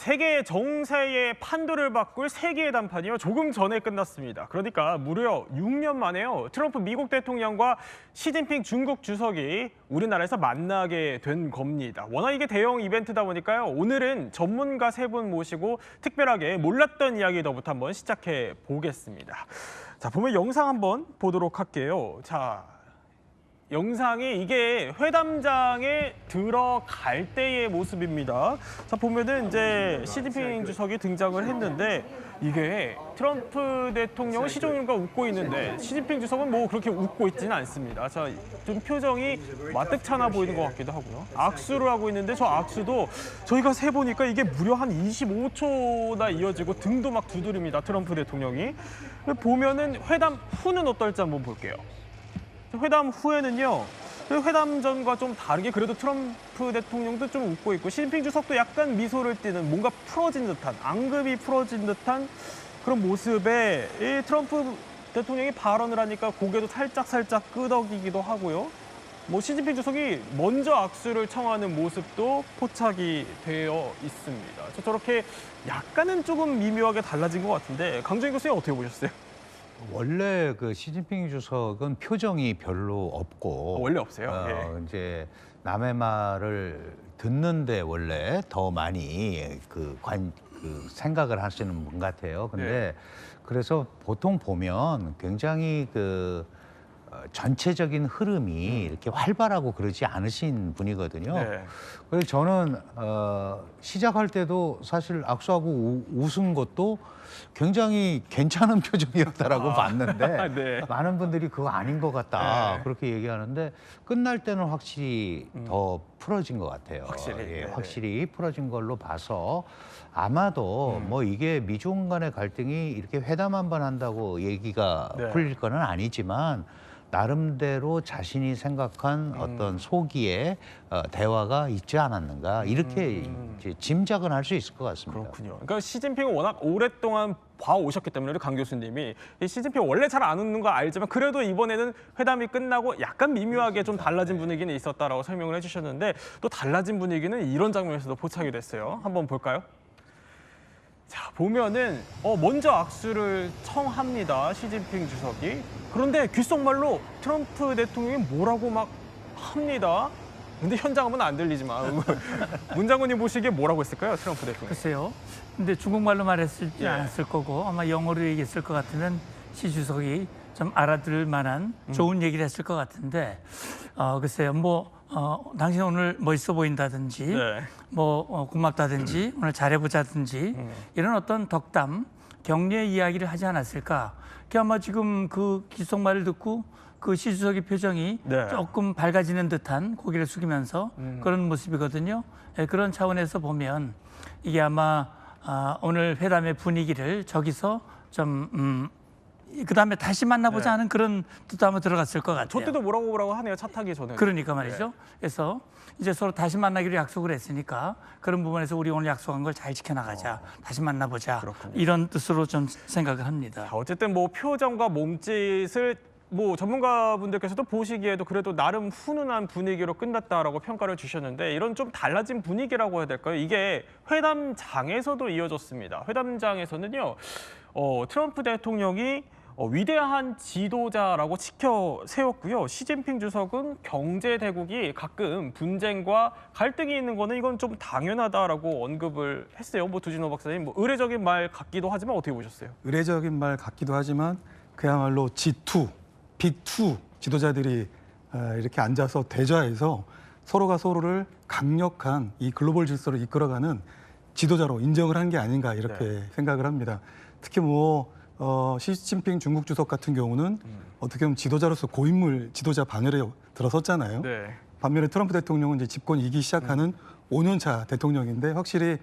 세계 정세의 판도를 바꿀 세계의談판이요. 조금 전에 끝났습니다. 그러니까 무려 6년 만에요. 트럼프 미국 대통령과 시진핑 중국 주석이 우리나라에서 만나게 된 겁니다. 워낙 이게 대형 이벤트다 보니까요. 오늘은 전문가 세 분 모시고 특별하게 몰랐던 이야기부터 한번 시작해 보겠습니다. 자, 보면 영상 한번 보도록 할게요. 자, 영상이 이게 회담장에 들어갈 때의 모습입니다. 자, 보면은 이제 시진핑 주석이 등장을 했는데 이게 트럼프 대통령은 시종일관 웃고 있는데 시진핑 주석은 뭐 그렇게 웃고 있지는 않습니다. 자, 좀 표정이 마뜩찮아 보이는 것 같기도 하고요. 악수를 하고 있는데 저 악수도 저희가 세보니까 이게 무려 한 25초나 이어지고 등도 막 두드립니다. 트럼프 대통령이. 보면은 회담 후는 어떨지 한번 볼게요. 회담 후에는요, 회담 전과 좀 다르게 그래도 트럼프 대통령도 좀 웃고 있고 시진핑 주석도 약간 미소를 띠는 뭔가 풀어진 듯한, 앙금이 풀어진 듯한 그런 모습에 이 트럼프 대통령이 발언을 하니까 고개도 살짝 끄덕이기도 하고요. 뭐 시진핑 주석이 먼저 악수를 청하는 모습도 포착이 되어 있습니다. 저렇게 약간은 조금 미묘하게 달라진 것 같은데 강정희 교수님 어떻게 보셨어요? 원래 그 시진핑 주석은 표정이 별로 없고 원래 없어요? 예. 이제 남의 말을 듣는데 원래 더 많이 그 생각을 하시는 분 같아요. 근데 그래서 보통 보면 굉장히 그 전체적인 흐름이 이렇게 활발하고 그러지 않으신 분이거든요. 네. 그래서 저는 시작할 때도 사실 악수하고 웃은 것도 굉장히 괜찮은 표정이었다라고 봤는데 네. 많은 분들이 그거 아닌 것 같다 네. 그렇게 얘기하는데 끝날 때는 확실히 더 풀어진 것 같아요. 확실히. 예, 네. 확실히 풀어진 걸로 봐서 아마도 뭐 이게 미중 간의 갈등이 이렇게 회담 한 번 한다고 얘기가 네. 풀릴 거는 아니지만 나름대로 자신이 생각한 어떤 소기의 대화가 있지 않았는가 이렇게 이제 짐작은 할 수 있을 것 같습니다. 그렇군요. 그러니까 시진핑은 워낙 오랫동안 봐오셨기 때문에 강 교수님이 이 시진핑 원래 잘 안 웃는 거 알지만 그래도 이번에는 회담이 끝나고 약간 미묘하게 좀 달라진 분위기는 있었다라고 설명을 해주셨는데 또 달라진 분위기는 이런 장면에서도 포착이 됐어요. 한번 볼까요? 자, 보면은 먼저 악수를 청합니다. 시진핑 주석이. 그런데 귓속말로 트럼프 대통령이 뭐라고 막 합니다. 근데 현장음은 안 들리지만 문 장관님 보시기에 뭐라고 했을까요? 트럼프 대통령. 글쎄요. 근데 중국말로 말했을지 예. 않았을 거고 아마 영어로 얘기했을 것 같으면 시 주석이 좀 알아들을 만한 좋은 얘기를 했을 것 같은데 글쎄요. 당신 오늘 멋있어 보인다든지 네. 고맙다든지 오늘 잘해보자든지 이런 어떤 덕담, 격려 이야기를 하지 않았을까. 그게 아마 지금 그 귓속말을 듣고 그 시 주석의 표정이 네. 조금 밝아지는 듯한 고개를 숙이면서 그런 모습이거든요. 그런 차원에서 보면 이게 아마 오늘 회담의 분위기를 저기서 좀 그다음에 다시 만나보자 하는 그런 뜻도 아마 들어갔을 것 같아요. 저 때도 뭐라고 하네요. 차 타기 전에. 그러니까 말이죠. 그래서 이제 서로 다시 만나기로 약속을 했으니까 그런 부분에서 우리 오늘 약속한 걸 잘 지켜나가자. 다시 만나보자. 그렇군요. 이런 뜻으로 좀 생각을 합니다. 자, 어쨌든 뭐 표정과 몸짓을 뭐 전문가분들께서도 보시기에도 그래도 나름 훈훈한 분위기로 끝났다라고 평가를 주셨는데 이런 좀 달라진 분위기라고 해야 될까요? 이게 회담장에서도 이어졌습니다. 회담장에서는요, 트럼프 대통령이 위대한 지도자라고 치켜 세웠고요. 시진핑 주석은 경제 대국이 가끔 분쟁과 갈등이 있는 거는 이건 좀 당연하다라고 언급을 했어요. 뭐 두진호 박사님, 뭐 의례적인 말 같기도 하지만 어떻게 보셨어요? 의례적인 말 같기도 하지만 그야말로 G2, B2 지도자들이 이렇게 앉아서 대좌해서 서로가 서로를 강력한 이 글로벌 질서를 이끌어가는 지도자로 인정을 한 게 아닌가 이렇게 생각을 합니다. 특히 시진핑 중국 주석 같은 경우는 어떻게 보면 지도자로서 고인물 지도자 반열에 들어섰잖아요. 네. 반면에 트럼프 대통령은 이제 집권 2기 시작하는 5년 차 대통령인데 확실히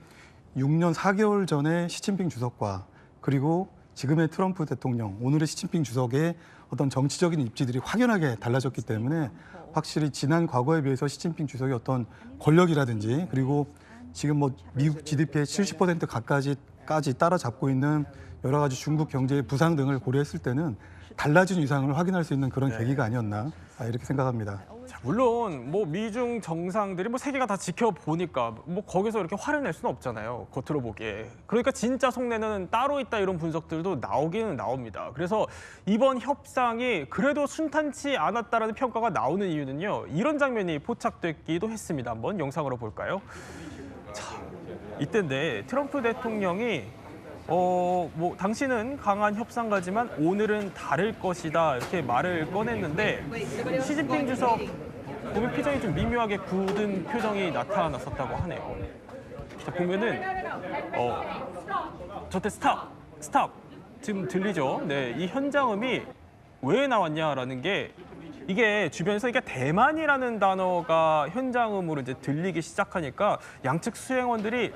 6년 4개월 전에 시진핑 주석과 그리고 지금의 트럼프 대통령, 오늘의 시진핑 주석의 어떤 정치적인 입지들이 확연하게 달라졌기 때문에 확실히 지난 과거에 비해서 시진핑 주석의 어떤 권력이라든지 그리고 지금 미국 GDP의 70% 가까이까지 따라잡고 있는 여러 가지 중국 경제의 부상 등을 고려했을 때는 달라진 위상을 확인할 수 있는 그런 계기가 아니었나 이렇게 생각합니다. 자, 물론 뭐 미중 정상들이 뭐 세계가 다 지켜보니까 뭐 거기서 이렇게 화를 낼 수는 없잖아요. 겉으로 보기에. 그러니까 진짜 속내는 따로 있다 이런 분석들도 나오기는 나옵니다. 그래서 이번 협상이 그래도 순탄치 않았다라는 평가가 나오는 이유는요. 이런 장면이 포착됐기도 했습니다. 한번 영상으로 볼까요? 자, 이때인데 트럼프 대통령이 뭐 당신은 강한 협상가지만 오늘은 다를 것이다 이렇게 말을 꺼냈는데 시진핑 주석 보면 표정이 좀 미묘하게 굳은 표정이 나타났었다고 하네요. 자, 보면은 저때 스탑 지금 들리죠? 네, 이 현장음이 왜 나왔냐라는 게 이게 주변에서 이게 대만이라는 단어가 현장음으로 이제 들리기 시작하니까 양측 수행원들이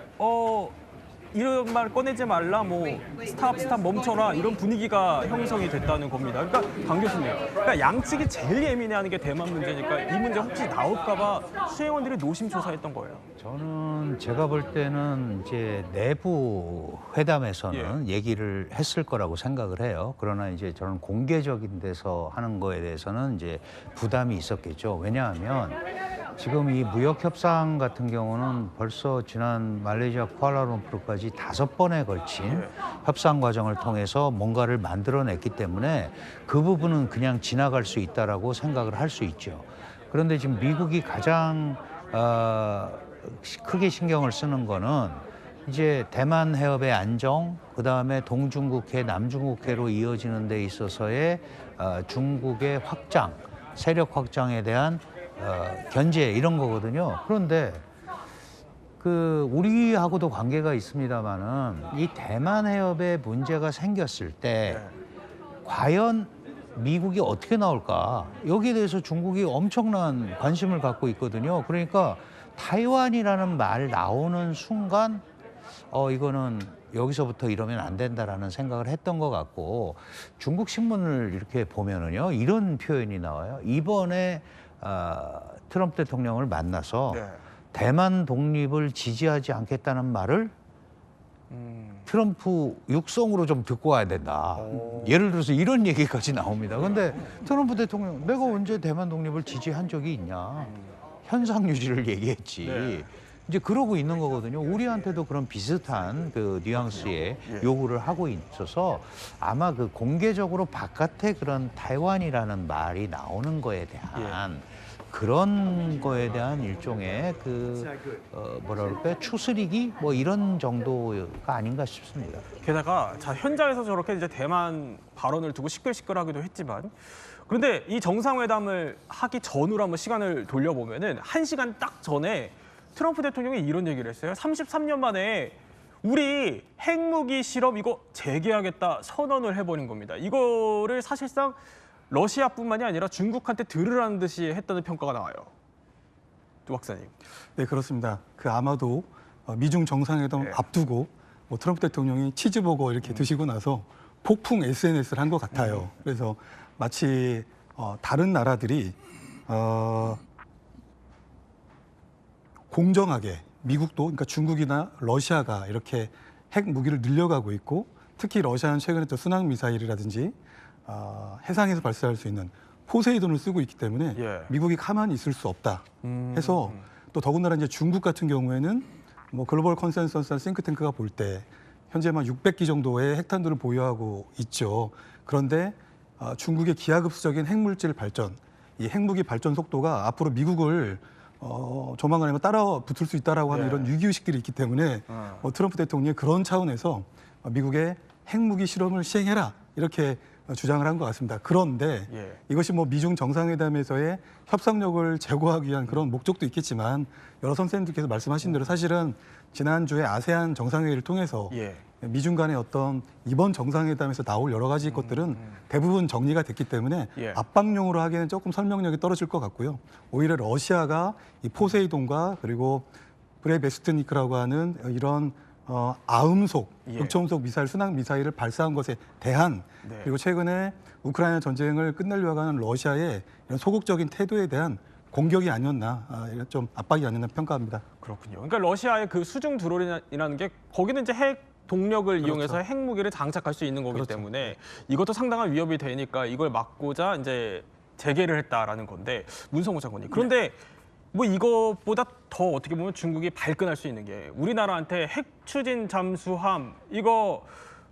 이런 말 꺼내지 말라, 뭐 스탑 멈춰라 이런 분위기가 형성이 됐다는 겁니다. 그러니까 강 교수님, 그러니까 양측이 제일 예민해하는 게 대만 문제니까 이 문제 혹시 나올까봐 수행원들이 노심초사했던 거예요. 저는 제가 볼 때는 이제 내부 회담에서는 얘기를 했을 거라고 생각을 해요. 그러나 이제 저는 공개적인 데서 하는 거에 대해서는 이제 부담이 있었겠죠. 왜냐하면 지금 이 무역 협상 같은 경우는 벌써 지난 말레이시아 쿠알라룸푸르까지 5번에 걸친 협상 과정을 통해서 뭔가를 만들어냈기 때문에 그 부분은 그냥 지나갈 수 있다라고 생각을 할 수 있죠. 그런데 지금 미국이 가장 크게 신경을 쓰는 거는 이제 대만 해협의 안정, 그다음에 동중국해, 남중국해로 이어지는 데 있어서의 중국의 확장, 세력 확장에 대한 견제 이런 거거든요. 그런데 우리하고도 관계가 있습니다만은 이 대만 해협에 문제가 생겼을 때 과연 미국이 어떻게 나올까? 여기에 대해서 중국이 엄청난 관심을 갖고 있거든요. 그러니까 타이완이라는 말 나오는 순간 이거는 여기서부터 이러면 안 된다라는 생각을 했던 것 같고 중국 신문을 이렇게 보면은요 이런 표현이 나와요. 이번에 트럼프 대통령을 만나서 대만 독립을 지지하지 않겠다는 말을 트럼프 육성으로 좀 듣고 와야 된다. 예를 들어서 이런 얘기까지 나옵니다. 근데 트럼프 대통령 내가 언제 대만 독립을 지지한 적이 있냐. 현상 유지를 얘기했지. 이제 그러고 있는 거거든요. 우리한테도 그런 비슷한 그 뉘앙스의 요구를 하고 있어서 아마 그 공개적으로 바깥에 그런 타이완이라는 말이 나오는 거에 대한 그런 거에 대한 일종의 뭐라 그럴까요? 추스리기 뭐 이런 정도가 아닌가 싶습니다. 게다가 자 현장에서 저렇게 이제 대만 발언을 두고 시끌시끌하기도 했지만 그런데 이 정상회담을 하기 전으로 한번 시간을 돌려보면은 1시간 딱 전에 트럼프 대통령이 이런 얘기를 했어요. 33년 만에 우리 핵무기 실험 이거 재개하겠다 선언을 해버린 겁니다. 이거를 사실상 러시아뿐만이 아니라 중국한테 들으라는 듯이 했다는 평가가 나와요. 두 박사님. 네, 그렇습니다. 아마도 미중 정상회담 앞두고 뭐 트럼프 대통령이 치즈버거 이렇게 드시고 나서 폭풍 SNS를 한 것 같아요. 그래서 마치 다른 나라들이 공정하게 미국도 그러니까 중국이나 러시아가 이렇게 핵 무기를 늘려가고 있고 특히 러시아는 최근에 또 순항 미사일이라든지 해상에서 발사할 수 있는 포세이돈을 쓰고 있기 때문에 미국이 가만히 있을 수 없다 해서 또 더군다나 이제 중국 같은 경우에는 뭐 글로벌 컨센서스 싱크탱크가 볼 때 현재만 600기 정도의 핵탄두를 보유하고 있죠. 그런데 중국의 기하급수적인 핵물질 발전, 이 핵무기 발전 속도가 앞으로 미국을 조만간에 따라 붙을 수 있다라고 하는 이런 위기의식들이 있기 때문에 트럼프 대통령이 그런 차원에서 미국의 핵무기 실험을 시행해라 이렇게 주장을 한 것 같습니다. 그런데 이것이 뭐 미중 정상회담에서의 협상력을 제고하기 위한 그런 목적도 있겠지만 여러 선생님들께서 말씀하신 대로 사실은 지난주에 아세안 정상회의를 통해서 미중 간의 어떤 이번 정상회담에서 나올 여러 가지 것들은 대부분 정리가 됐기 때문에 압박용으로 하기에는 조금 설명력이 떨어질 것 같고요. 오히려 러시아가 이 포세이돈과 그리고 브레베스트니크라고 하는 이런 아음속, 극초음속 미사일, 순항 미사일을 발사한 것에 대한 그리고 최근에 우크라이나 전쟁을 끝내려고 하는 러시아의 이런 소극적인 태도에 대한 공격이 아니었나, 좀 압박이 아니었나 평가합니다. 그렇군요. 그러니까 러시아의 그 수중 드론이라는 게 거기는 이제 핵 동력을 이용해서 핵무기를 장착할 수 있는 거기 때문에 이것도 상당한 위협이 되니까 이걸 막고자 이제 재개를 했다라는 건데 문성호 장관님. 그런데 뭐 이것보다 더 어떻게 보면 중국이 발끈할 수 있는 게 우리나라한테 핵 추진 잠수함 이거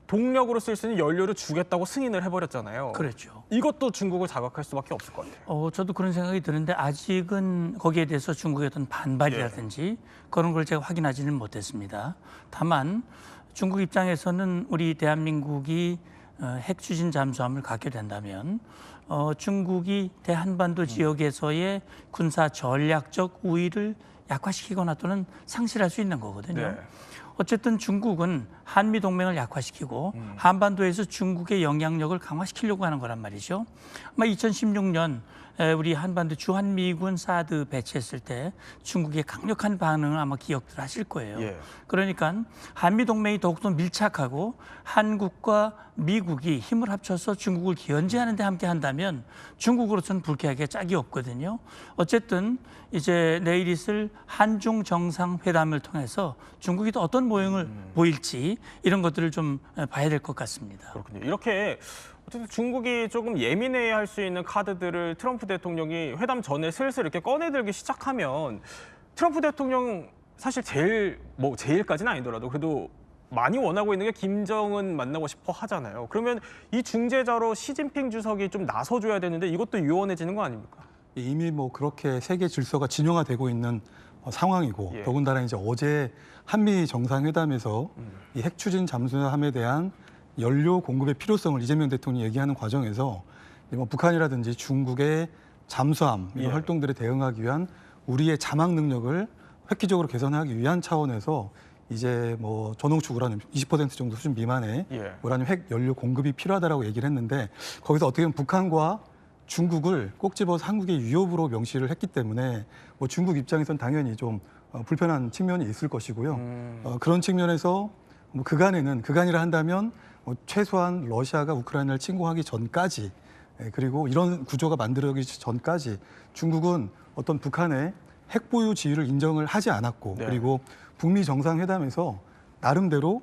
동력으로 쓸 수 있는 연료를 주겠다고 승인을 해버렸잖아요. 그렇죠. 이것도 중국을 자극할 수밖에 없을 것 같아요. 저도 그런 생각이 드는데 아직은 거기에 대해서 중국의 어떤 반발이라든지 그런 걸 제가 확인하지는 못했습니다. 다만 중국 입장에서는 우리 대한민국이 핵 추진 잠수함을 갖게 된다면 중국이 대한반도 지역에서의 군사 전략적 우위를 약화시키거나 또는 상실할 수 있는 거거든요. 네. 어쨌든 중국은 한미 동맹을 약화시키고 한반도에서 중국의 영향력을 강화시키려고 하는 거란 말이죠. 아마 2016년 우리 한반도 주한미군 사드 배치했을 때 중국의 강력한 반응을 아마 기억들 하실 거예요. 예. 그러니까 한미 동맹이 더욱더 밀착하고 한국과 미국이 힘을 합쳐서 중국을 견제하는 데 함께 한다면 중국으로서는 불쾌하게 짝이 없거든요. 어쨌든 이제 내일 있을 한중 정상회담을 통해서 중국이 또 어떤 모형을 보일지 이런 것들을 좀 봐야 될 것 같습니다. 그렇군요. 이렇게 어쨌든 중국이 조금 예민해야 할 수 있는 카드들을 트럼프 대통령이 회담 전에 슬슬 이렇게 꺼내들기 시작하면 트럼프 대통령 사실 제일까지는 아니더라도 그래도 많이 원하고 있는 게 김정은 만나고 싶어 하잖아요. 그러면 이 중재자로 시진핑 주석이 좀 나서줘야 되는데 이것도 유연해지는 거 아닙니까? 이미 뭐 그렇게 세계 질서가 진영화되고 있는 상황이고 예. 더군다나 이제 어제 한미 정상회담에서 이 핵 추진 잠수함에 대한 연료 공급의 필요성을 이재명 대통령이 얘기하는 과정에서 뭐 북한이라든지 중국의 잠수함 이런 예. 활동들에 대응하기 위한 우리의 자막 능력을 획기적으로 개선하기 위한 차원에서 이제 뭐 전홍축 우라늄 20% 정도 수준 미만의 예. 우라늄 핵 연료 공급이 필요하다라고 얘기를 했는데 거기서 어떻게 보면 북한과 중국을 꼭 집어서 한국의 위협으로 명시를 했기 때문에 뭐 중국 입장에선 당연히 좀 불편한 측면이 있을 것이고요. 그런 측면에서 뭐 그간이라 한다면 뭐 최소한 러시아가 우크라이나를 침공하기 전까지 그리고 이런 구조가 만들어지기 전까지 중국은 어떤 북한의 핵 보유 지위를 인정을 하지 않았고 네. 그리고 북미 정상회담에서 나름대로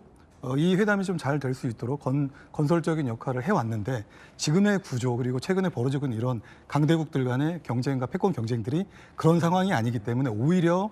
이 회담이 좀 잘 될 수 있도록 건설적인 역할을 해왔는데 지금의 구조 그리고 최근에 벌어지고 있는 이런 강대국들 간의 경쟁과 패권 경쟁들이 그런 상황이 아니기 때문에 오히려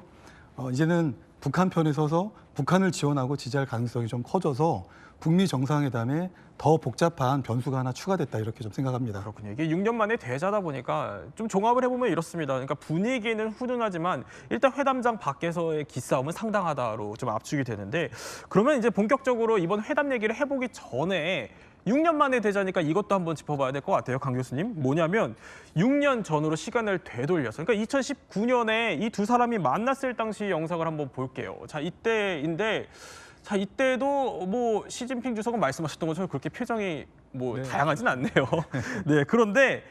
이제는 북한 편에 서서 북한을 지원하고 지지할 가능성이 좀 커져서 북미 정상회담에 더 복잡한 변수가 하나 추가됐다 이렇게 좀 생각합니다. 그렇군요. 이게 6년 만에 대자다 보니까 좀 종합을 해보면 이렇습니다. 그러니까 분위기는 훈훈하지만 일단 회담장 밖에서의 기싸움은 상당하다로 좀 압축이 되는데 그러면 이제 본격적으로 이번 회담 얘기를 해보기 전에 6년 만에 대자니까 이것도 한번 짚어봐야 될 것 같아요, 강 교수님. 뭐냐면 6년 전으로 시간을 되돌려서 그러니까 2019년에 이 두 사람이 만났을 당시 영상을 한번 볼게요. 자, 이때인데 자, 이때도 뭐 시진핑 주석은 말씀하셨던 것처럼 그렇게 표정이 뭐 다양하진 않네요. 네, 그런데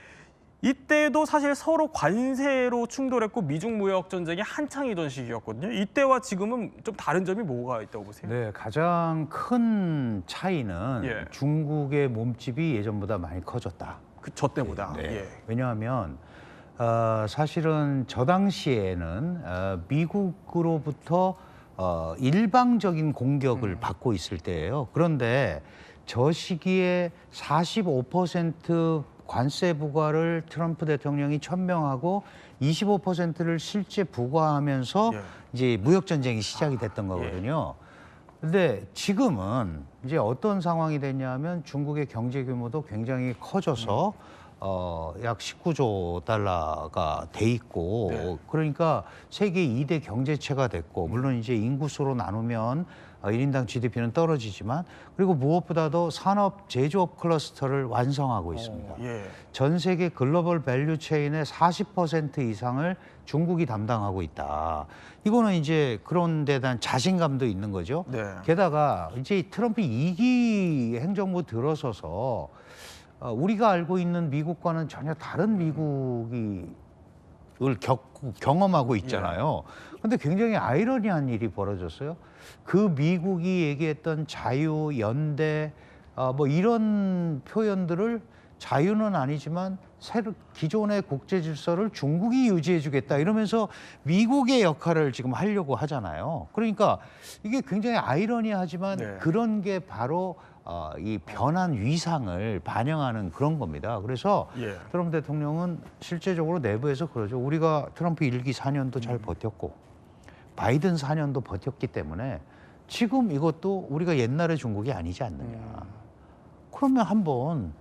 이때도 사실 서로 관세로 충돌했고 미중 무역 전쟁이 한창이던 시기였거든요. 이때와 지금은 좀 다른 점이 뭐가 있다고 보세요? 네, 가장 큰 차이는 예. 중국의 몸집이 예전보다 많이 커졌다. 저 때보다. 네. 예. 왜냐하면 사실은 저 당시에는 미국으로부터 일방적인 공격을 받고 있을 때예요. 그런데 저 시기에 45% 관세 부과를 트럼프 대통령이 천명하고 25%를 실제 부과하면서 예. 이제 무역 전쟁이 시작이 됐던 거거든요. 근데 지금은 이제 어떤 상황이 됐냐면 중국의 경제 규모도 굉장히 커져서 약 19조 달러가 돼 있고 네. 그러니까 세계 2대 경제체가 됐고 물론 이제 인구수로 나누면 1인당 GDP는 떨어지지만 그리고 무엇보다도 산업 제조업 클러스터를 완성하고 있습니다. 예. 전 세계 글로벌 밸류 체인의 40% 이상을 중국이 담당하고 있다. 이거는 이제 그런 데 대한 자신감도 있는 거죠. 네. 게다가 이제 트럼프 2기 행정부 들어서서 우리가 알고 있는 미국과는 전혀 다른 미국을 경험하고 있잖아요. 근데 굉장히 아이러니한 일이 벌어졌어요. 그 미국이 얘기했던 자유, 연대, 뭐 이런 표현들을 자유는 아니지만 기존의 국제 질서를 중국이 유지해주겠다 이러면서 미국의 역할을 지금 하려고 하잖아요. 그러니까 이게 굉장히 아이러니하지만 네. 그런 게 바로 이 변한 위상을 반영하는 그런 겁니다. 그래서 예. 트럼프 대통령은 실제적으로 내부에서 그러죠. 우리가 트럼프 1기 4년도 잘 버텼고 바이든 4년도 버텼기 때문에 지금 이것도 우리가 옛날의 중국이 아니지 않느냐. 그러면 한번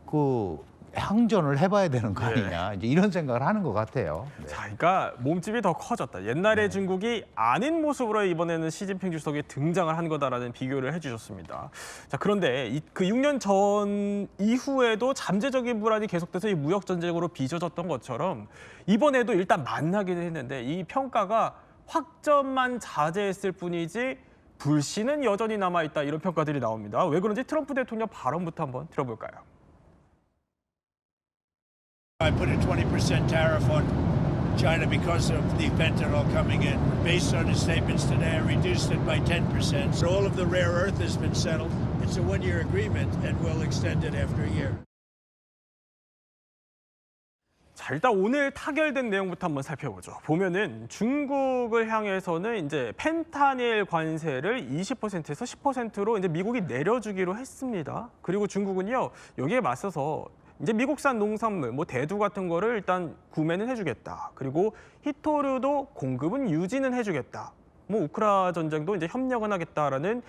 그 항전을 해봐야 되는 거 아니냐. 이제 이런 생각을 하는 것 같아요. 네. 자, 그러니까 몸집이 더 커졌다. 옛날의 중국이 아닌 모습으로 이번에는 시진핑 주석이 등장을 한 거다라는 비교를 해주셨습니다. 자, 그런데 그 6년 전 이후에도 잠재적인 불안이 계속돼서 이 무역 전쟁으로 빚어졌던 것처럼 이번에도 일단 만나기는 했는데 이 평가가 확전만 자제했을 뿐이지 불씨는 여전히 남아있다 이런 평가들이 나옵니다. 왜 그런지 트럼프 대통령 발언부터 한번 들어볼까요? I put a 20% tariff on China because of the fentanyl coming in. Based on his statements today, I reduced it by 10%. So all of the rare earth has been settled. It's a one-year agreement, and we'll extend it after a year. 자, 일단 오늘 타결된 내용부터 한번 살펴보죠. 보면은 중국을 향해서는 이제 펜타닐 관세를 20%에서 10%로 이제 미국이 내려주기로 했습니다. 그리고 중국은요, 여기에 맞서서 이제 미국산 농산물, 뭐 대두 같은 거를 일단 구매는 해주겠다. 그리고 히토류도 공급은 유지는 해주겠다. 뭐 우크라 전쟁도 이제 협력은 하겠다라는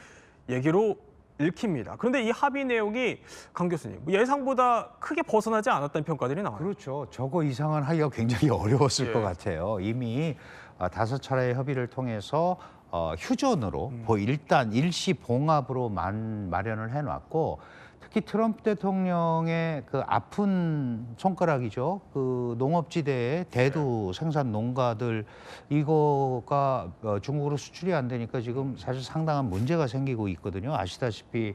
얘기로 읽힙니다. 그런데 이 합의 내용이 강 교수님 예상보다 크게 벗어나지 않았다는 평가들이 나와요. 그렇죠. 저거 이상은 하기가 굉장히 어려웠을 예. 것 같아요. 이미 5차례의 협의를 통해서 휴전으로 일단 일시 봉합으로 마련을 해놨고 특히 트럼프 대통령의 그 아픈 손가락이죠. 그 농업지대의 대두 생산 농가들 이거가 중국으로 수출이 안 되니까 지금 사실 상당한 문제가 생기고 있거든요. 아시다시피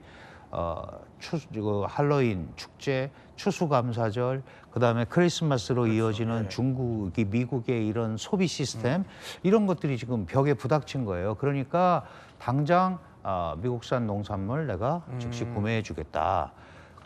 할로윈 축제, 추수감사절, 그다음에 크리스마스로 이어지는 중국이 미국의 이런 소비 시스템 이런 것들이 지금 벽에 부닥친 거예요. 그러니까 당장 미국산 농산물 내가 즉시 구매해 주겠다.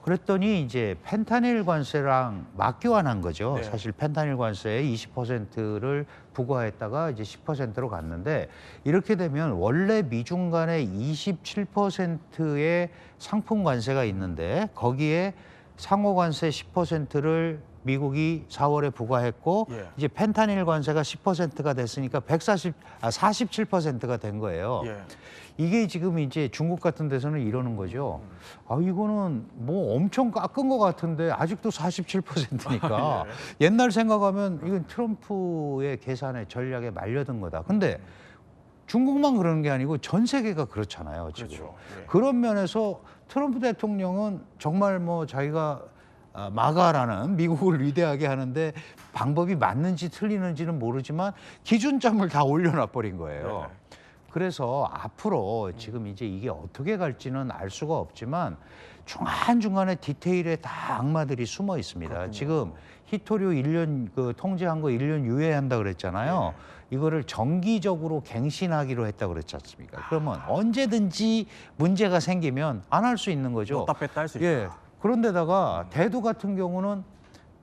그랬더니 이제 펜타닐 관세랑 맞교환한 거죠. 네. 사실 펜타닐 관세에 20%를 부과했다가 이제 10%로 갔는데 이렇게 되면 원래 미중 간에 27%의 상품 관세가 있는데 거기에 상호 관세 10%를 미국이 4월에 부과했고 예. 이제 펜타닐 관세가 10%가 됐으니까 47%가 된 거예요. 예. 이게 지금 이제 중국 같은 데서는 이러는 거죠. 이거는 뭐 엄청 깎은 것 같은데 아직도 47%니까 옛날 생각하면 이건 트럼프의 계산에 전략에 말려든 거다. 근데 중국만 그러는 게 아니고 전 세계가 그렇잖아요. 지금. 그렇죠. 예. 그런 면에서 트럼프 대통령은 정말 뭐 자기가 마가라는 미국을 위대하게 하는데 방법이 맞는지 틀리는지는 모르지만 기준점을 다 올려놔 버린 거예요. 네. 그래서 앞으로 지금 이제 이게 어떻게 갈지는 알 수가 없지만 중간중간에 디테일에 다 악마들이 숨어 있습니다. 그렇군요. 지금 히토류 1년 그 통제한 거 1년 유예한다 그랬잖아요. 이거를 정기적으로 갱신하기로 했다 그랬지 않습니까? 그러면 언제든지 문제가 생기면 안 할 수 있는 거죠. 넣다 뺐다 할 수 있다. 예. 그런데다가 대두 같은 경우는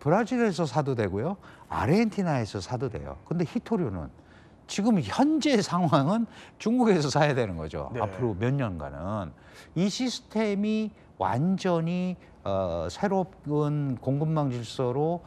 브라질에서 사도 되고요. 아르헨티나에서 사도 돼요. 근데 히토류는 지금 현재 상황은 중국에서 사야 되는 거죠. 네. 앞으로 몇 년간은. 이 시스템이 완전히 새로운 공급망 질서로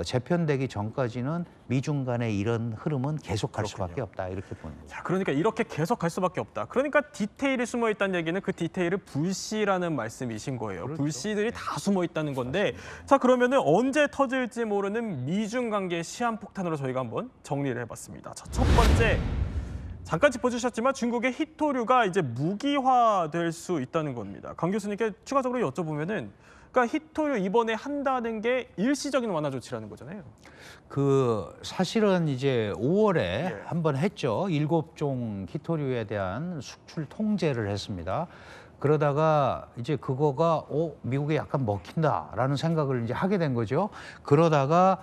재편되기 전까지는 미중 간의 이런 흐름은 계속 갈 그렇군요. 수밖에 없다. 이렇게 보는 거죠. 자, 그러니까 이렇게 계속 갈 수밖에 없다. 그러니까 디테일이 숨어 있다는 얘기는 그 디테일을 불씨라는 말씀이신 거예요. 그렇죠. 불씨들이 다 숨어 있다는 건데, 자, 그러면은 언제 터질지 모르는 미중 관계 시한폭탄으로 저희가 한번 정리를 해봤습니다. 자, 첫 번째. 잠깐 짚어주셨지만 중국의 히토류가 이제 무기화될 수 있다는 겁니다. 강 교수님께 추가적으로 여쭤보면은, 그러니까 히토류 이번에 한다는 게 일시적인 완화 조치라는 거잖아요. 사실은 이제 5월에 한번 했죠. 7종 히토류에 대한 수출 통제를 했습니다. 그러다가 이제 그거가 미국에 약간 먹힌다라는 생각을 이제 하게 된 거죠. 그러다가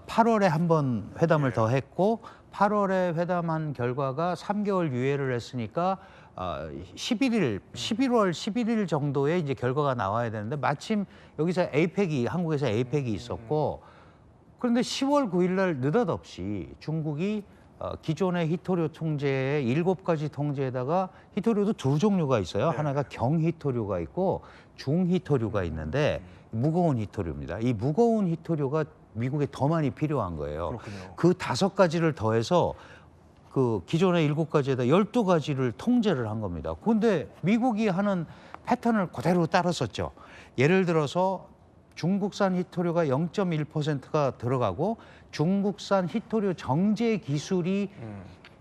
8월에 한번 회담을 더 했고 8월에 회담한 결과가 3개월 유예를 했으니까 11월 11일 정도에 이제 결과가 나와야 되는데 마침 여기서 한국에서 에이펙이 있었고 그런데 10월 9일 날 느닷없이 중국이 기존의 히토류 통제의 7가지 통제에다가 히토류도 두 종류가 있어요. 네. 하나가 경히토류가 있고 중히토류가 있는데 무거운 히토류입니다. 이 무거운 히토류가 미국에 더 많이 필요한 거예요. 그렇군요. 그 5가지를 더해서 그 기존의 7가지에다 12가지를 통제를 한 겁니다. 그런데 미국이 하는 패턴을 그대로 따랐었죠. 예를 들어서 중국산 히토류가 0.1%가 들어가고 중국산 히토류 정제 기술이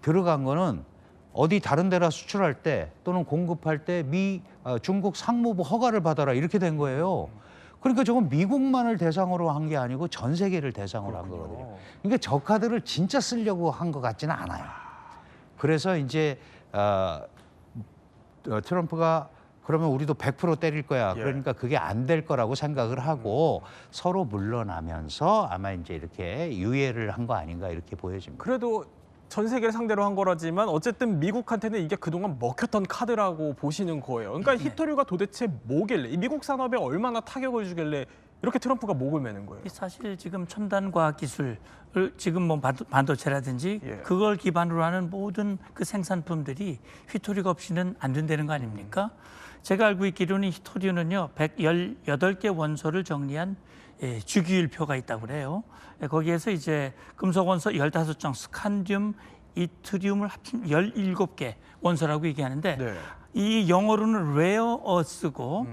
들어간 거는 어디 다른 데라 수출할 때 또는 공급할 때 중국 상무부 허가를 받아라 이렇게 된 거예요. 그러니까 저건 미국만을 대상으로 한 게 아니고 전 세계를 대상으로 한 거거든요. 그러니까 저 카드를 진짜 쓰려고 한 것 같지는 않아요. 그래서 이제 트럼프가 그러면 우리도 100% 때릴 거야. 예. 그러니까 그게 안 될 거라고 생각을 하고 서로 물러나면서 아마 이제 이렇게 유예를 한 거 아닌가 이렇게 보여집니다. 그래도 전 세계를 상대로 한 거라지만 어쨌든 미국한테는 이게 그동안 먹혔던 카드라고 보시는 거예요. 그러니까 히토류가 도대체 뭐길래 이 미국 산업에 얼마나 타격을 주길래 이렇게 트럼프가 목을 매는 거예요. 사실 지금 첨단 과학 기술을 지금 뭐 반도체라든지 예. 그걸 기반으로 하는 모든 그 생산품들이 히토류가 없이는 안 된다는 거 아닙니까? 제가 알고 있기로는 히토류는요 118개 원소를 정리한 주기율표가 있다고 그래요. 거기에서 이제 금속 원소 15종, 스칸듐, 이트륨을 합친 17개 원소라고 얘기하는데 네. 이 영어로는 rare earth고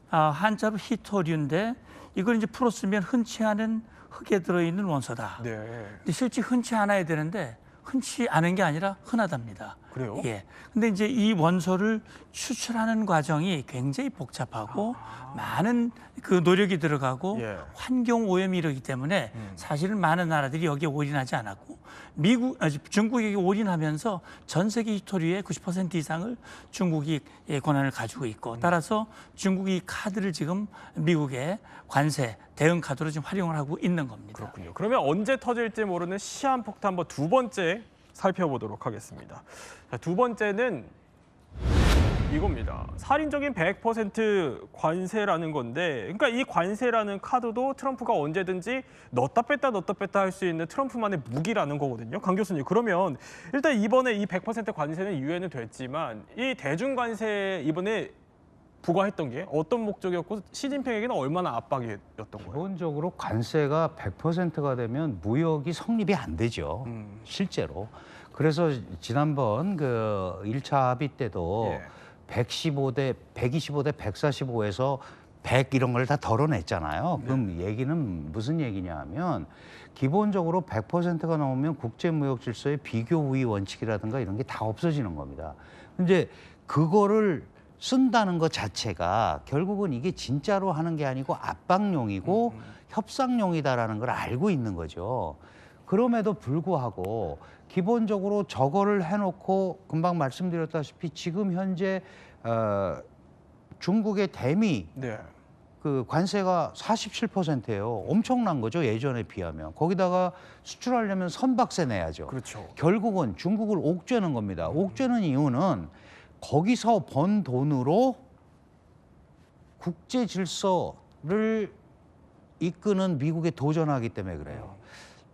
한자로 히토류인데 이걸 이제 풀어 쓰면 흔치 않은 흙에 들어있는 원소다. 네. 근데 실제 흔치 않아야 되는데 흔치 않은 게 아니라 흔하답니다. 그래요? 예. 근데 이제 이 원소를 추출하는 과정이 굉장히 복잡하고 많은 그 노력이 들어가고 예. 환경 오염이 이러기 때문에 사실은 많은 나라들이 여기에 올인하지 않았고 중국이 올인하면서 전 세계 히토류의 90% 이상을 중국이 권한을 가지고 있고 따라서 중국이 이 카드를 지금 미국의 관세 대응 카드로 지금 활용을 하고 있는 겁니다. 그렇군요. 그러면 언제 터질지 모르는 시한폭탄 한번 두 번째 살펴보도록 하겠습니다. 자, 두 번째는 이겁니다. 살인적인 100% 관세라는 건데, 그러니까 이 관세라는 카드도 트럼프가 언제든지 넣었다 뺐다 할 수 있는 트럼프만의 무기라는 거거든요. 강 교수님, 그러면 일단 이번에 이 100% 관세는 유예는 됐지만 이 대중 관세 이번에 부과했던 게 어떤 목적이었고 시진핑에게는 얼마나 압박이었던 거예요? 기본적으로 관세가 100%가 되면 무역이 성립이 안 되죠. 실제로. 그래서 지난번 그 1차 합의 때도 예. 125대 145에서 100 이런 걸 다 덜어냈잖아요. 그럼 얘기는 무슨 얘기냐 하면 기본적으로 100%가 넘으면 국제무역 질서의 비교 우위 원칙이라든가 이런 게 다 없어지는 겁니다. 근데 그거를 쓴다는 것 자체가 결국은 이게 진짜로 하는 게 아니고 압박용이고 협상용이다라는 걸 알고 있는 거죠. 그럼에도 불구하고 기본적으로 저거를 해놓고 금방 말씀드렸다시피 지금 현재 중국의 대미 네. 그 관세가 47%예요. 엄청난 거죠, 예전에 비하면. 거기다가 수출하려면 선박세 내야죠. 그렇죠. 결국은 중국을 옥죄는 겁니다. 옥죄는 이유는 거기서 번 돈으로 국제 질서를 이끄는 미국에 도전하기 때문에 그래요.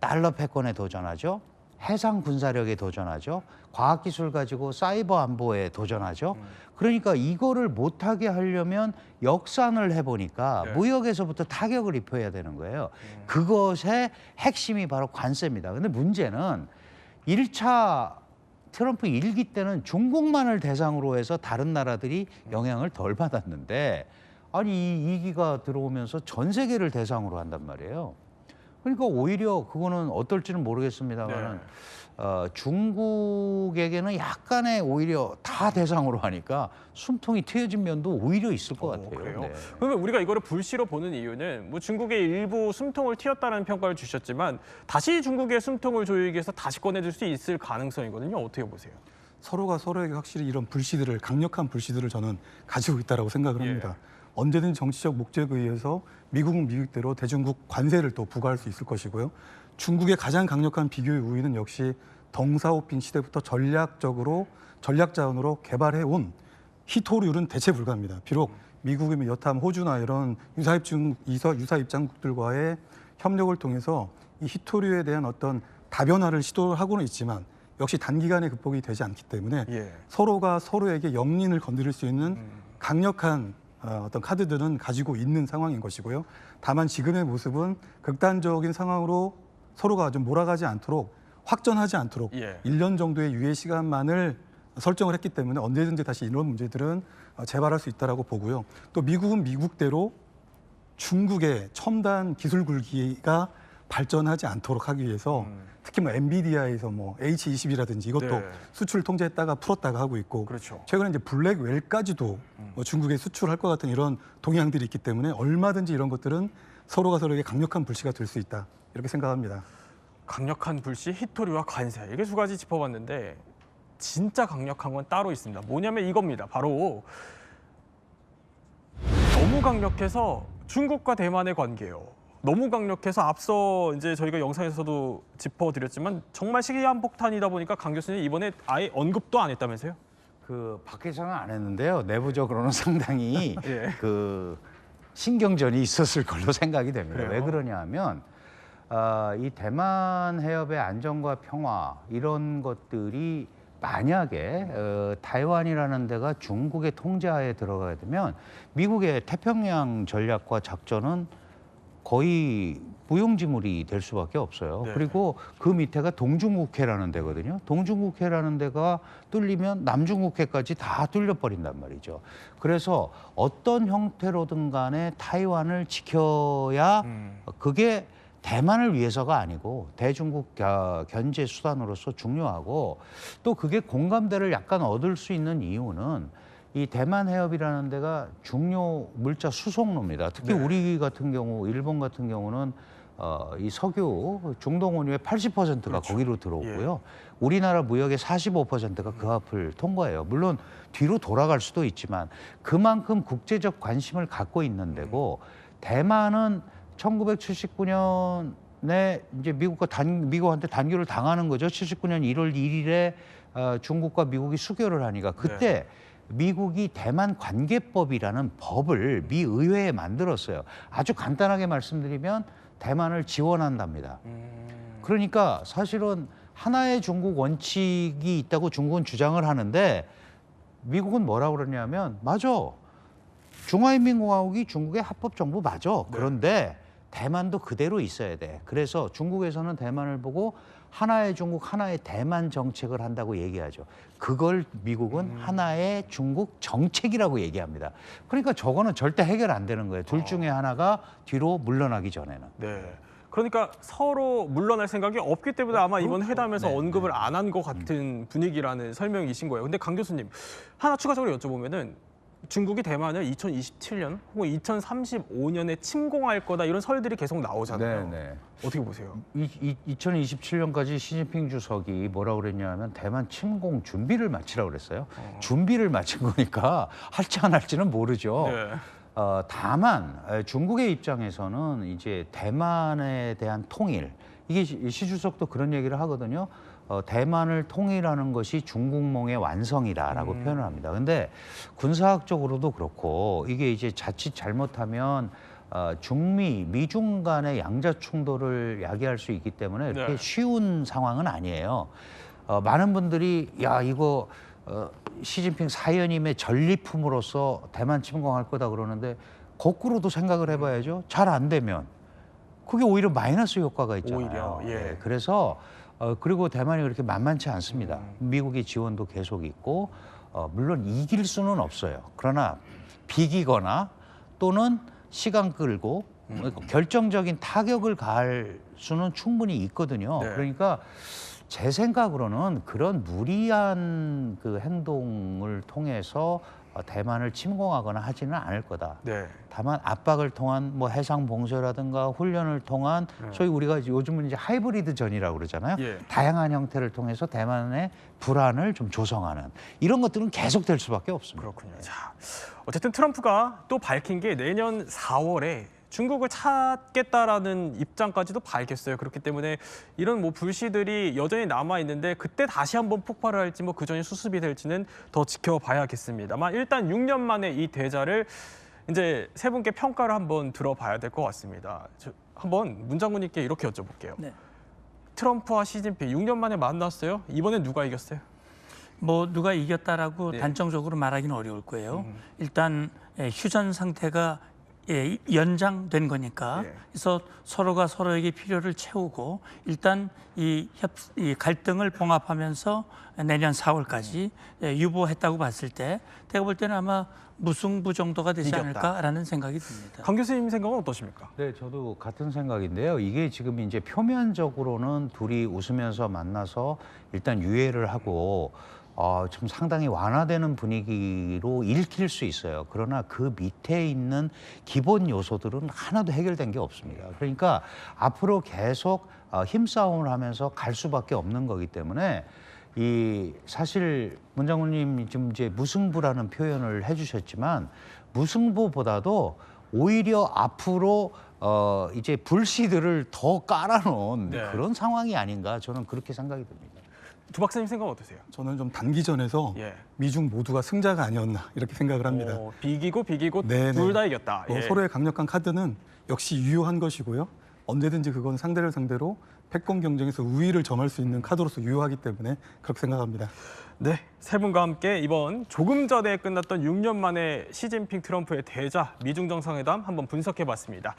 달러 패권에 도전하죠. 해상 군사력에 도전하죠. 과학기술 가지고 사이버 안보에 도전하죠. 그러니까 이거를 못하게 하려면 역산을 해보니까 네. 무역에서부터 타격을 입혀야 되는 거예요. 그것의 핵심이 바로 관세입니다. 근데 문제는 1차 트럼프 1기 때는 중국만을 대상으로 해서 다른 나라들이 영향을 덜 받았는데 아니 이 2기가 들어오면서 전 세계를 대상으로 한단 말이에요. 그러니까 오히려 그거는 어떨지는 모르겠습니다만 네. 중국에게는 약간의 오히려 다 대상으로 하니까 숨통이 트여진 면도 오히려 있을 것 같아요. 그래요? 네. 그러면 우리가 이거를 불씨로 보는 이유는 뭐 중국의 일부 숨통을 틔웠다는 평가를 주셨지만 다시 중국의 숨통을 조이기 위해서 다시 꺼내줄 수 있을 가능성이거든요. 어떻게 보세요? 서로가 서로에게 확실히 이런 불씨들을 강력한 불씨들을 저는 가지고 있다라고 생각을 합니다. 언제든 정치적 목적에 의해서 미국은 미국대로 대중국 관세를 또 부과할 수 있을 것이고요. 중국의 가장 강력한 비교의 우위는 역시 덩사오핑 시대부터 전략 자원으로 개발해온 히토류는 대체 불가합니다. 비록 미국이 여탐, 호주나 이런 유사 입장국들과의 협력을 통해서 이 히토류에 대한 어떤 다변화를 시도하고는 있지만 역시 단기간에 극복이 되지 않기 때문에 예. 서로가 서로에게 영린을 건드릴 수 있는 강력한 어떤 카드들은 가지고 있는 상황인 것이고요. 다만 지금의 모습은 극단적인 상황으로 서로가 좀 몰아가지 않도록 확전하지 않도록 예. 1년 정도의 유예 시간만을 설정을 했기 때문에 언제든지 다시 이런 문제들은 재발할 수 있다라고 보고요. 또 미국은 미국대로 중국의 첨단 기술 굴기가 발전하지 않도록 하기 위해서 특히 뭐 엔비디아에서 뭐 H20이라든지 이것도 네. 수출 통제했다가 풀었다가 하고 있고 그렇죠. 최근에 이제 블랙웰까지도 뭐 중국에 수출할 것 같은 이런 동향들이 있기 때문에 얼마든지 이런 것들은 서로가 서로에게 강력한 불씨가 될 수 있다 이렇게 생각합니다. 강력한 불씨, 히토리와 관세 이게 두 가지 짚어봤는데 진짜 강력한 건 따로 있습니다. 뭐냐면 이겁니다. 바로 너무 강력해서 중국과 대만의 관계예요. 너무 강력해서 앞서 이제 저희가 영상에서도 짚어드렸지만 정말 시기한폭탄이다 보니까 강 교수님 이번에 아예 언급도 안 했다면서요? 그 밖에서는 안 했는데요. 내부적으로는 상당히 예. 그 신경전이 있었을 걸로 생각이 됩니다. 그래요? 왜 그러냐 하면 이 대만 해협의 안정과 평화 이런 것들이 만약에 타이완이라는 데가 중국의 통제하에 들어가게 되면 미국의 태평양 전략과 작전은 거의 무용지물이 될 수밖에 없어요. 네. 그리고 그 밑에가 동중국해라는 데거든요. 동중국해라는 데가 뚫리면 남중국해까지 다 뚫려버린단 말이죠. 그래서 어떤 형태로든 간에 타이완을 지켜야 그게 대만을 위해서가 아니고 대중국 견제 수단으로서 중요하고 또 그게 공감대를 약간 얻을 수 있는 이유는 이 대만 해협이라는 데가 중요 물자 수송로입니다. 특히 네. 우리 같은 경우, 일본 같은 경우는 이 석유 중동 원유의 80%가 그렇죠. 거기로 들어오고요. 우리나라 무역의 45%가 그 앞을 통과해요. 물론 뒤로 돌아갈 수도 있지만 그만큼 국제적 관심을 갖고 있는 데고 대만은 1979년에 이제 미국한테 단교를 당하는 거죠. 79년 1월 1일에 중국과 미국이 수교를 하니까 그때 미국이 대만 관계법이라는 법을 미 의회에 만들었어요. 아주 간단하게 말씀드리면 대만을 지원한답니다. 그러니까 사실은 하나의 중국 원칙이 있다고 중국은 주장을 하는데 미국은 뭐라고 그러냐면 맞아. 중화인민공화국이 중국의 합법 정부 맞아. 그런데 대만도 그대로 있어야 돼. 그래서 중국에서는 대만을 보고 하나의 중국, 하나의 대만 정책을 한다고 얘기하죠. 그걸 미국은 하나의 중국 정책이라고 얘기합니다. 그러니까 저거는 절대 해결 안 되는 거예요. 둘 중에 하나가 뒤로 물러나기 전에는. 네. 그러니까 서로 물러날 생각이 없기 때문에 아마 이번 회담에서 언급을 안 한 것 같은 분위기라는 설명이신 거예요. 근데 강 교수님 하나 추가적으로 여쭤보면은 중국이 대만을 2027년 혹은 2035년에 침공할 거다 이런 설들이 계속 나오잖아요. 네. 어떻게 보세요? 2027년까지 시진핑 주석이 뭐라고 그랬냐면 대만 침공 준비를 마치라고 그랬어요. 준비를 마친 거니까 할지 안 할지는 모르죠. 네. 다만 중국의 입장에서는 이제 대만에 대한 통일 이게 시 주석도 그런 얘기를 하거든요. 대만을 통일하는 것이 중국몽의 완성이다라고 표현을 합니다. 근데 군사학적으로도 그렇고 이게 이제 자칫 잘못하면 미중 간의 양자 충돌을 야기할 수 있기 때문에 이렇게 쉬운 상황은 아니에요. 많은 분들이 야 이거 시진핑 사연임의 전리품으로서 대만 침공할 거다 그러는데 거꾸로도 생각을 해봐야죠. 잘 안 되면 그게 오히려 마이너스 효과가 있잖아요. 오히려, 예. 네, 그래서 그리고 대만이 그렇게 만만치 않습니다. 미국의 지원도 계속 있고 물론 이길 수는 없어요. 그러나 비기거나 또는 시간 끌고 결정적인 타격을 가할 수는 충분히 있거든요. 네. 그러니까 제 생각으로는 그런 무리한 그 행동을 통해서 대만을 침공하거나 하지는 않을 거다. 네. 다만 압박을 통한 뭐 해상 봉쇄라든가 훈련을 통한 소위 우리가 요즘은 이제 하이브리드 전이라고 그러잖아요. 예. 다양한 형태를 통해서 대만의 불안을 좀 조성하는 이런 것들은 계속될 수밖에 없습니다. 그렇군요. 자, 어쨌든 트럼프가 또 밝힌 게 내년 4월에 중국을 찾겠다라는 입장까지도 밝혔어요. 그렇기 때문에 이런 뭐 불씨들이 여전히 남아 있는데 그때 다시 한번 폭발을 할지 뭐 그 전에 수습이 될지는 더 지켜봐야겠습니다만 일단 6년 만에 이 대자를 이제 세 분께 평가를 한번 들어봐야 될 것 같습니다. 한번 문 장군님께 이렇게 여쭤볼게요. 네. 트럼프와 시진핑 6년 만에 만났어요. 이번엔 누가 이겼어요? 뭐 누가 이겼다라고 네. 단정적으로 말하기는 어려울 거예요. 일단 휴전 상태가 연장된 거니까 네. 그래서 서로가 서로에게 필요를 채우고 일단 이 갈등을 봉합하면서 내년 4월까지 유보했다고 봤을 때 제가 볼 때는 아마 무승부 정도가 되지 이겼다. 않을까라는 생각이 듭니다. 강 교수님 생각은 어떠십니까? 네, 저도 같은 생각인데요. 이게 지금 이제 표면적으로는 둘이 웃으면서 만나서 일단 유예를 하고 좀 상당히 완화되는 분위기로 읽힐 수 있어요. 그러나 그 밑에 있는 기본 요소들은 하나도 해결된 게 없습니다. 그러니까 앞으로 계속 힘싸움을 하면서 갈 수밖에 없는 거기 때문에 이 사실 문 장군님 지금 이제 무승부라는 표현을 해주셨지만 무승부보다도 오히려 앞으로 이제 불씨들을 더 깔아놓은 네. 그런 상황이 아닌가 저는 그렇게 생각이 듭니다. 두 박사님 생각은 어떠세요? 저는 좀 단기전에서 예. 미중 모두가 승자가 아니었나 이렇게 생각을 합니다. 비기고 네네. 둘 다 이겼다. 예. 서로의 강력한 카드는 역시 유효한 것이고요. 언제든지 그건 상대를 상대로 패권 경쟁에서 우위를 점할 수 있는 카드로서 유효하기 때문에 그렇게 생각합니다. 네, 세 분과 함께 이번 조금 전에 끝났던 6년 만에 시진핑 트럼프의 대자 미중 정상회담 한번 분석해봤습니다.